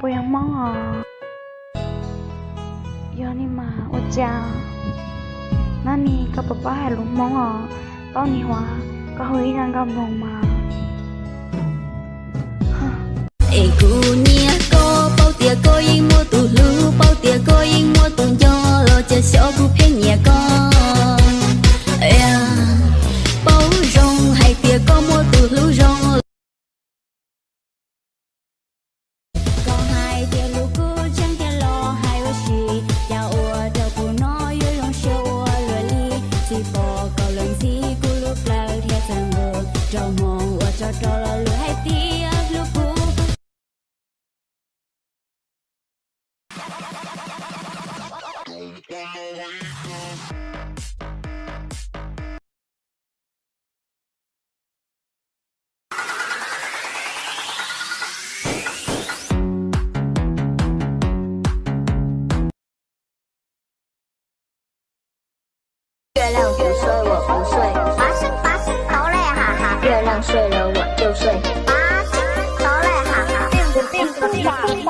bố yang mong giờ ni mà ô cha nani các papa hay lúc mong tao ni hóa các hơi đang gặp mong mà nia có bao tia có yên mua tủ lú bao tia có yên mua tủ cho lo cho sợ cụ phê nhà con bao rong hay tia có mua tủ lú rong có hai tia lú cô chẳng tia lo hai ô xì ya ô đào cụ nói yêu rong siêu ô lừa li chỉ bỏ cầu lần gì cụ lúc lao theo thằng ngờ trâu mong ô cho lo lừa hai tia lú cô月亮不睡我不睡，八星走嘞哈哈，月亮睡了我就睡，八星走嘞哈哈，并不画。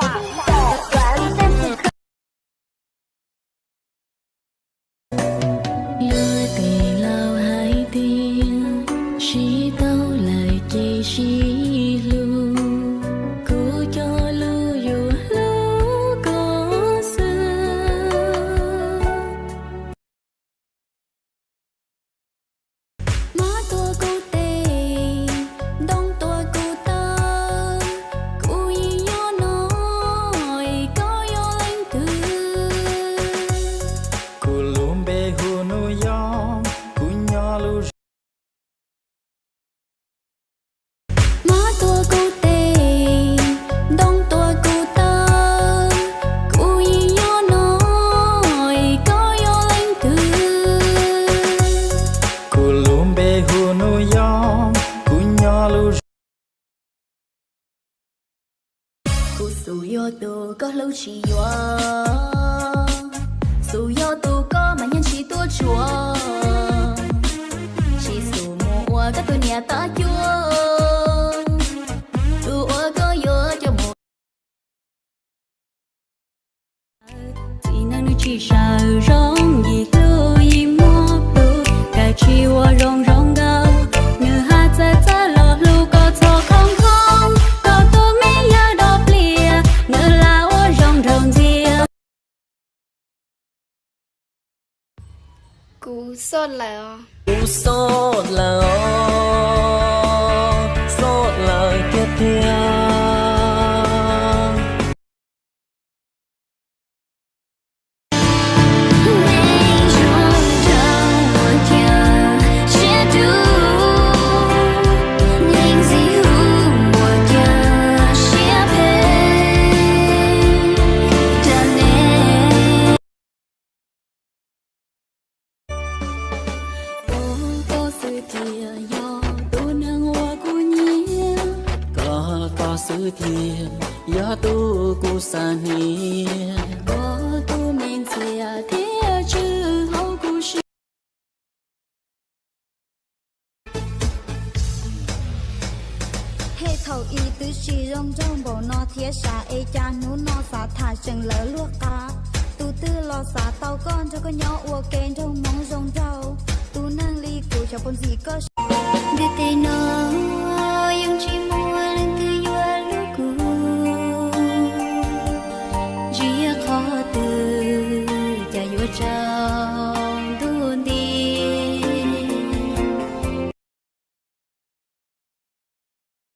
Dù yo tu có lâu chỉ yo, dù yo tu có mà nhân chỉ tua chua, chỉ dù mua các tôi nhà ta chua, tu có yo cho một, chỉ năng nuôi chỉ sao rong gì tu gì mua tu, cái chỉ wa rong rong gao, như hạt ra lọ lu có cho không không, có tu mấy ya đọc lìa, như là ô rong rong dia. Cú sốt là tiếp theo. Sư thiền ya tu cu san hiền có tu men xia thế chư hậu cu shi hệ thầu y tứ chi rong trong bộ no thiết xa e cha nú no xả thả chừng lỡ luộc cá tu tư lo xả tàu con cho con nhỏ ua kèn trong mong rong rau tu năng ly cụ cho con gì có đi